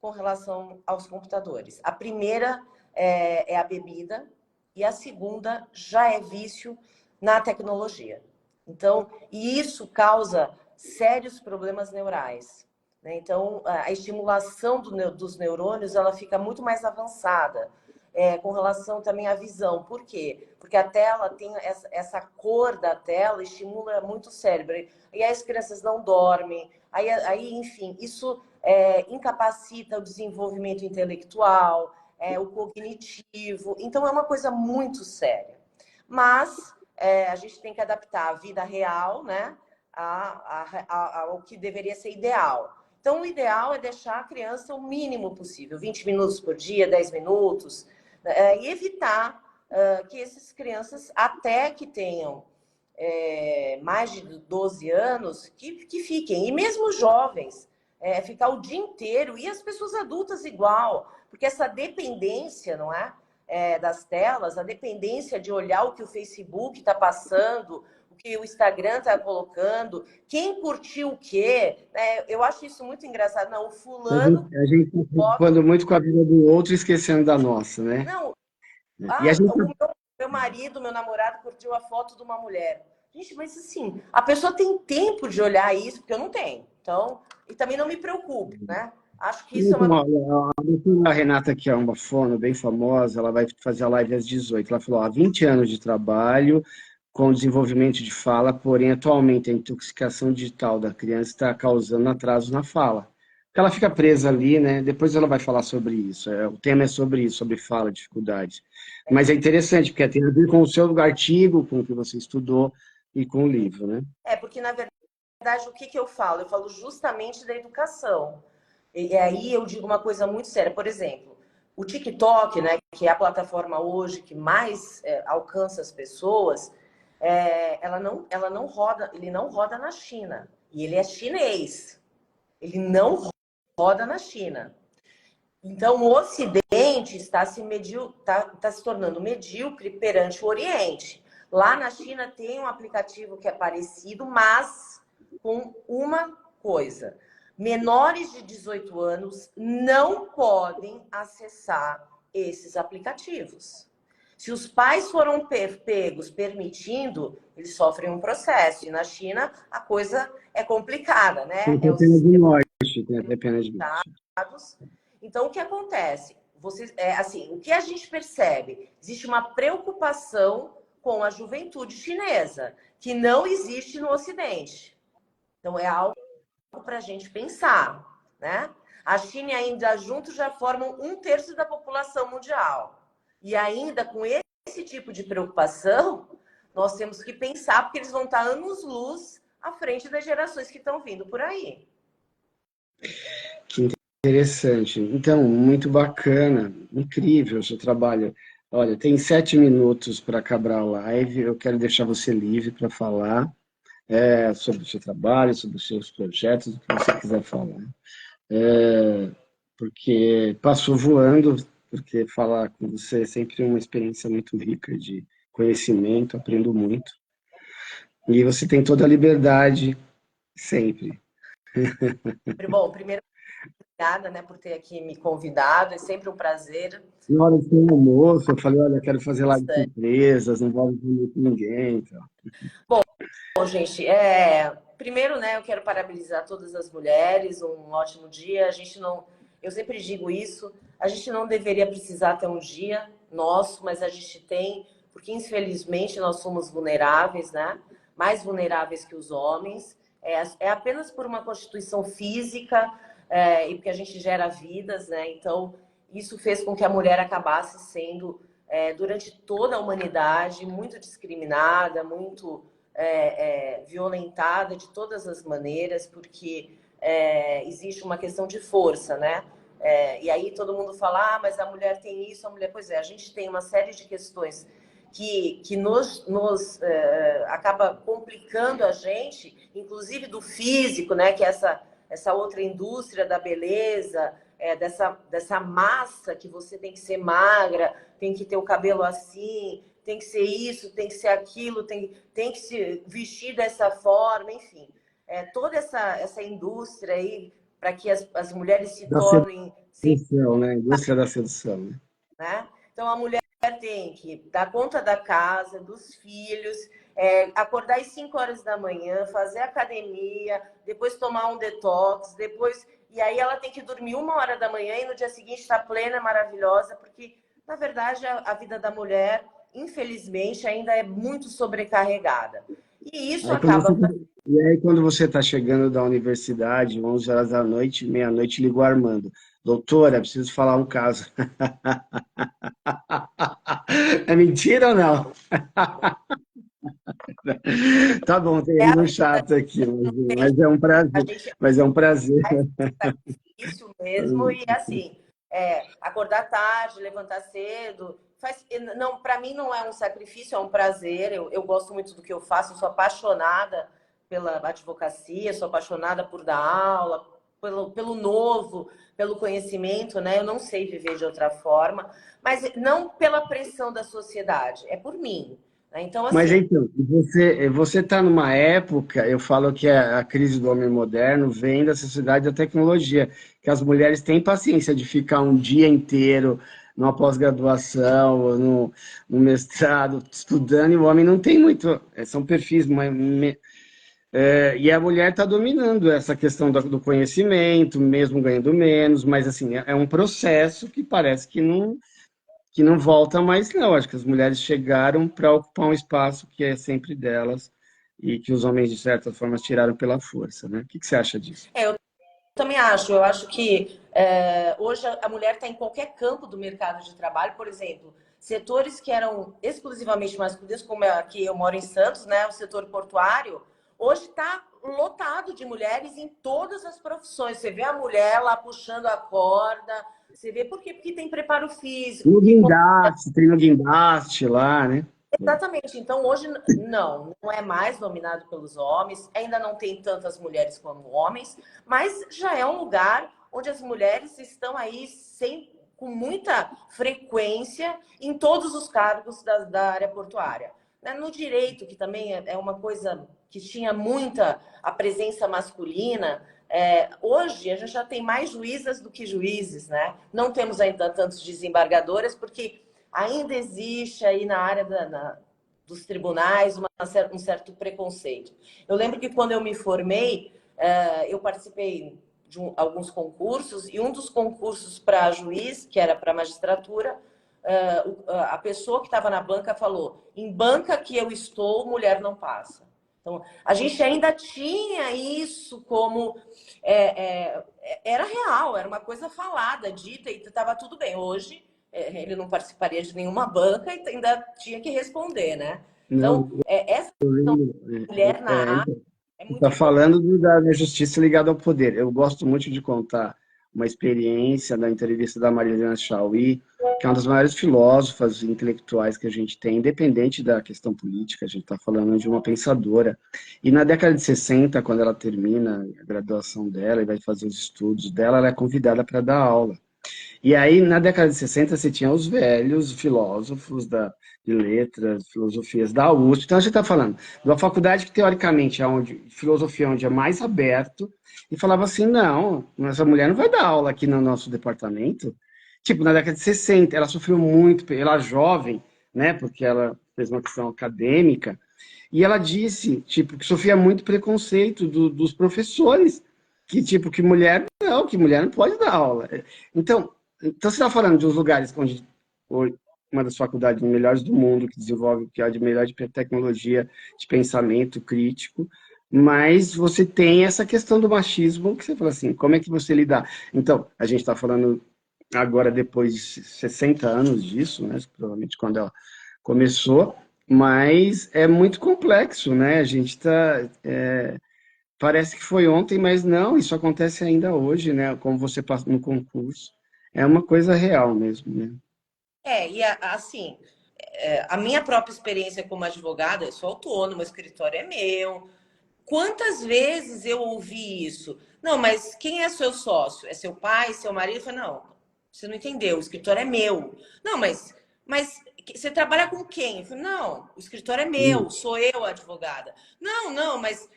com relação aos computadores. A primeira é a bebida e a segunda já é vício na tecnologia. Então, e isso causa sérios problemas neurais, né? Então, a estimulação dos neurônios ela fica muito mais avançada. Com relação também à visão. Por quê? Porque a tela tem essa cor da tela estimula muito o cérebro. E aí as crianças não dormem. Aí enfim, isso incapacita o desenvolvimento intelectual, o cognitivo. Então é uma coisa muito séria. Mas a gente tem que adaptar a vida real, né, ao que deveria ser ideal. Então, o ideal é deixar a criança o mínimo possível, 20 minutos por dia, 10 minutos, e evitar que essas crianças, até que tenham mais de 12 anos, que fiquem. E mesmo jovens, ficar o dia inteiro, e as pessoas adultas igual, porque essa dependência, não é? Das telas, a dependência de olhar o que o Facebook está passando, o que o Instagram está colocando, quem curtiu o quê, né? Eu acho isso muito engraçado. Não, o fulano... A gente está preocupando muito com a vida do outro e esquecendo da nossa, né? Não, E a gente o meu marido, meu namorado, curtiu a foto de uma mulher. Gente, mas assim, a pessoa tem tempo de olhar isso, porque eu não tenho. Então, e também não me preocupo, né? Acho que isso é uma... A doutora Renata, que é uma fono bem famosa, ela vai fazer a live às 18. Ela falou, há 20 anos de trabalho com desenvolvimento de fala, porém, atualmente, a intoxicação digital da criança está causando atraso na fala. Porque ela fica presa ali, né? Depois ela vai falar sobre isso. O tema é sobre isso, sobre fala, dificuldade. Mas é interessante, porque tem a ver com o seu artigo, com o que você estudou e com o livro, né? Porque, na verdade, o que eu falo? Eu falo justamente da educação. E aí eu digo uma coisa muito séria. Por exemplo, o TikTok, né, que é a plataforma hoje que mais alcança as pessoas, ela não roda, ele não roda na China. E ele é chinês. Ele não roda na China. Então, o Ocidente está se tornando medíocre perante o Oriente. Lá na China tem um aplicativo que é parecido, mas com uma coisa. menores de 18 anos não podem acessar esses aplicativos. Se os pais foram pegos permitindo, eles sofrem um processo. E na China a coisa é complicada, né? Tem pena de morte, tem pena de morte. Então, o que acontece? Assim, o que a gente percebe? Existe uma preocupação com a juventude chinesa, que não existe no Ocidente. Então, é algo para a gente pensar, né? A China ainda juntos já formam 1/3 da população mundial. E ainda com esse tipo de preocupação, nós temos que pensar, porque eles vão estar anos-luz à frente das gerações que estão vindo por aí. Que interessante. Então, muito bacana, incrível o seu trabalho. Olha, tem 7 minutos para acabar a live. Eu quero deixar você livre para falar sobre o seu trabalho, sobre os seus projetos, o que você quiser falar. Porque passou voando, porque falar com você é sempre uma experiência muito rica de conhecimento, aprendo muito. E você tem toda a liberdade, sempre. Bom, primeiro, obrigada, né, por ter aqui me convidado, é sempre um prazer. Na hora de ter um almoço, eu falei, olha, quero fazer live de empresas, não vou ver com ninguém. Então. Bom, gente, primeiro, né, eu quero parabenizar todas as mulheres, um ótimo dia. Eu sempre digo isso, a gente não deveria precisar ter um dia nosso, mas a gente tem, porque infelizmente nós somos vulneráveis, né? Mais vulneráveis que os homens. É apenas por uma constituição física e porque a gente gera vidas, né? Então, isso fez com que a mulher acabasse sendo, durante toda a humanidade, muito discriminada, muito violentada de todas as maneiras, porque existe uma questão de força, né? E aí todo mundo fala, mas a mulher tem isso, a mulher... Pois é, a gente tem uma série de questões que nos acaba complicando a gente, inclusive do físico, né? Que é essa outra indústria da beleza, dessa massa que você tem que ser magra, tem que ter o cabelo assim, tem que ser isso, tem que ser aquilo, tem que se vestir dessa forma, enfim. Toda essa indústria aí para que as mulheres se tornem... Sedução, né? Indústria da sedução, né? Então, a mulher tem que dar conta da casa, dos filhos, acordar às 5 horas da manhã, fazer academia, depois tomar um detox, e aí ela tem que dormir 1 hora da manhã e no dia seguinte está plena, maravilhosa, porque, na verdade, a vida da mulher, infelizmente, ainda é muito sobrecarregada. E isso acaba... E aí, quando você está chegando da universidade, 11 horas da noite, meia-noite, liga o Armando. Doutora, preciso falar um caso. É mentira ou não? Tá bom, tem um chato aqui, mas é um prazer. Mas é um prazer. É difícil mesmo, e assim, acordar tarde, levantar cedo, não, para mim não é um sacrifício, é um prazer. Eu gosto muito do que eu faço, eu sou apaixonada pela advocacia, sou apaixonada por dar aula, pelo novo, pelo conhecimento, né? Eu não sei viver de outra forma, mas não pela pressão da sociedade, é por mim. Então, assim... Mas então, você está numa época, eu falo que a crise do homem moderno vem da sociedade da tecnologia, que as mulheres têm paciência de ficar um dia inteiro numa pós-graduação, no mestrado, estudando, e o homem não tem muito, são perfis, e a mulher está dominando essa questão do conhecimento, mesmo ganhando menos, mas assim, é um processo que parece que não volta mais, não. Acho que as mulheres chegaram para ocupar um espaço que é sempre delas e que os homens, de certa forma, tiraram pela força, né? O que você acha disso? Eu também acho. Eu acho que hoje a mulher está em qualquer campo do mercado de trabalho. Por exemplo, setores que eram exclusivamente masculinos, como aqui eu moro em Santos, né? O setor portuário, hoje está lotado de mulheres em todas as profissões. Você vê a mulher lá puxando a corda, você vê por quê? Porque tem preparo físico. Tem no guindaste lá, né? Exatamente. Então, hoje, não é mais dominado pelos homens, ainda não tem tantas mulheres como homens, mas já é um lugar onde as mulheres estão aí com muita frequência em todos os cargos da área portuária. No direito, que também é uma coisa que tinha muita a presença masculina, hoje a gente já tem mais juízas do que juízes, né? Não temos ainda tantos desembargadores, porque ainda existe aí na área dos tribunais um certo preconceito. Eu lembro que quando eu me formei, eu participei de alguns concursos, e um dos concursos para juiz, que era para magistratura, a pessoa que estava na banca falou: em banca que eu estou, mulher não passa. Então, a gente ainda tinha isso como... era real, era uma coisa falada, dita, e estava tudo bem. Hoje, ele não participaria de nenhuma banca e ainda tinha que responder, né? Não, Então, essa mulher na área é muito está importante. falando da justiça ligada ao poder. Eu gosto muito de contar uma experiência da entrevista da Marilena Chaui, que é uma das maiores filósofas e intelectuais que a gente tem, independente da questão política, a gente está falando de uma pensadora. E na década de 60, quando ela termina a graduação dela e vai fazer os estudos dela, ela é convidada para dar aula. E aí, na década de 60, você tinha os velhos filósofos de letras, filosofias da USP. Então, a gente está falando de uma faculdade que, teoricamente, filosofia onde é mais aberto, e falava assim, não, essa mulher não vai dar aula aqui no nosso departamento. Tipo, na década de 60, ela sofreu muito, ela jovem, né, porque ela fez uma questão acadêmica, e ela disse, tipo, que sofria muito preconceito dos professores, que, tipo, que mulher não pode dar aula. Então, você está falando de uns lugares onde uma das faculdades melhores do mundo, que desenvolve, que é de melhor de tecnologia, de pensamento crítico, mas você tem essa questão do machismo, que você fala assim, como é que você lidar? Então, a gente está falando agora, depois de 60 anos disso, né, provavelmente quando ela começou, mas é muito complexo, né? A gente está... parece que foi ontem, mas não, isso acontece ainda hoje, né? Como você passa no concurso. É uma coisa real mesmo, né? E assim, a minha própria experiência como advogada, eu sou autônoma, o escritório é meu. Quantas vezes eu ouvi isso? Não, mas quem é seu sócio? É seu pai, seu marido? Eu falei, não, você não entendeu, o escritório é meu. Não, mas você trabalha com quem? Eu falei, não, o escritório é meu, sou eu a advogada. Não, não, mas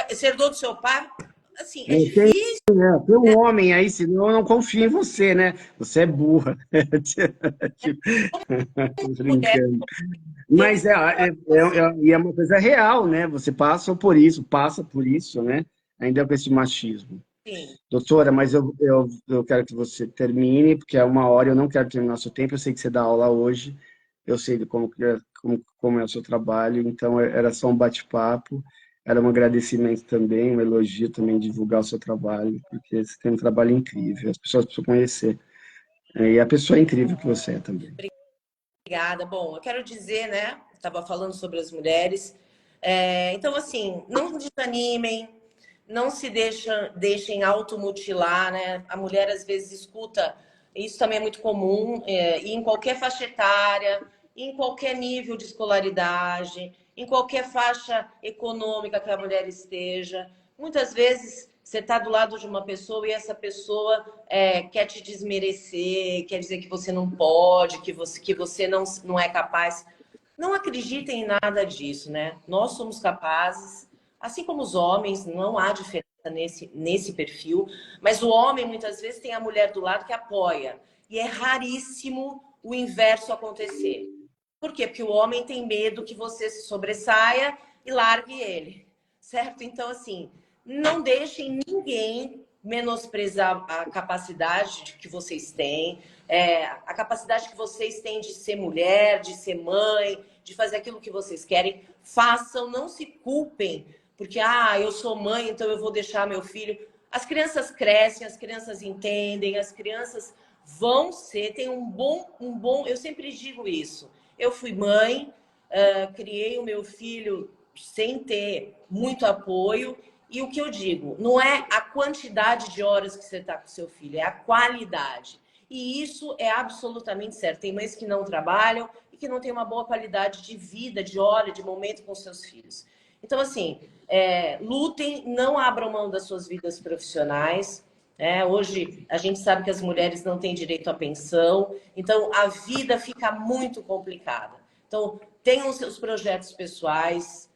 você herdou do seu pai? Assim, é Tem, difícil. tem um homem aí, senão eu não confio em você, né? Você é burra. Tipo, tô Mulher, brincando. eu Mas e é uma coisa real, né? Você passa por isso, né? Ainda com esse machismo. sim. Doutora, mas eu quero que você termine, porque é 1 hora, eu não quero terminar seu tempo, eu sei que você dá aula hoje, eu sei de como é o seu trabalho, então era só um bate-papo, era um agradecimento também, um elogio também, divulgar o seu trabalho, porque você tem um trabalho incrível, as pessoas precisam conhecer. E a pessoa é incrível que você é também. Obrigada. Bom, eu quero dizer, né? Estava falando sobre as mulheres. Então, assim, não desanimem, não se deixem automutilar, né? A mulher às vezes escuta, isso também é muito comum, e em qualquer faixa etária, em qualquer nível de escolaridade, em qualquer faixa econômica que a mulher esteja. Muitas vezes você está do lado de uma pessoa e essa pessoa quer te desmerecer, quer dizer que você não pode, que você não é capaz. Não acreditem em nada disso, né? Nós somos capazes, assim como os homens, não há diferença nesse perfil, mas o homem muitas vezes tem a mulher do lado que apoia. E é raríssimo o inverso acontecer. Por quê? Porque o homem tem medo que você se sobressaia e largue ele, certo? Então, assim, não deixem ninguém menosprezar a capacidade que vocês têm, a capacidade que vocês têm de ser mulher, de ser mãe, de fazer aquilo que vocês querem. Façam, não se culpem, porque, eu sou mãe, então eu vou deixar meu filho. As crianças crescem, as crianças entendem, as crianças vão ser, tem um bom, eu sempre digo isso. Eu fui mãe, criei o meu filho sem ter muito apoio. E o que eu digo, não é a quantidade de horas que você está com seu filho, é a qualidade. E isso é absolutamente certo. Tem mães que não trabalham e que não têm uma boa qualidade de vida, de hora, de momento com seus filhos. Então, assim, lutem, não abram mão das suas vidas profissionais. Hoje, a gente sabe que as mulheres não têm direito à pensão. Então, a vida fica muito complicada. Então, tenham seus projetos pessoais,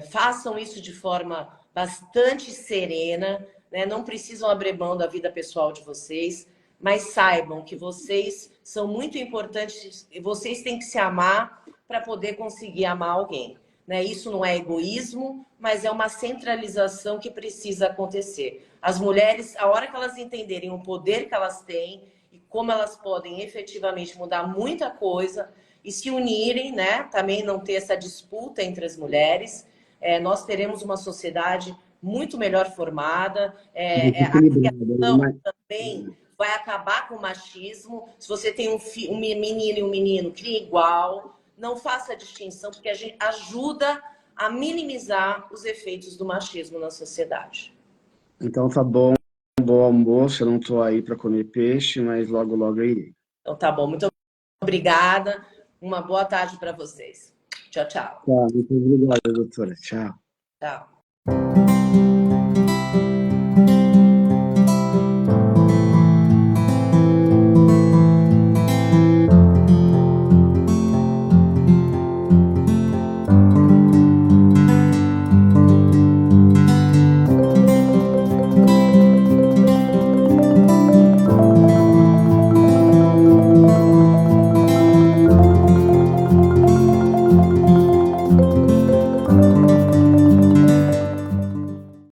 façam isso de forma bastante serena, né? Não precisam abrir mão da vida pessoal de vocês, mas saibam que vocês são muito importantes e vocês têm que se amar para poder conseguir amar alguém. Né? Isso não é egoísmo, mas é uma centralização que precisa acontecer. As mulheres, a hora que elas entenderem o poder que elas têm e como elas podem efetivamente mudar muita coisa e se unirem, né? Também não ter essa disputa entre as mulheres, nós teremos uma sociedade muito melhor formada. Muito A equilibrado, criação né? também vai acabar com o machismo. Se você tem um menino e um menino, cria igual. Não faça distinção, porque a gente ajuda a minimizar os efeitos do machismo na sociedade. Então tá bom, bom almoço. Eu não estou aí para comer peixe, mas logo, logo eu irei. Então tá bom, muito obrigada. Uma boa tarde para vocês. Tchau, tchau. Tá, muito obrigado, doutora. Tchau. Tchau.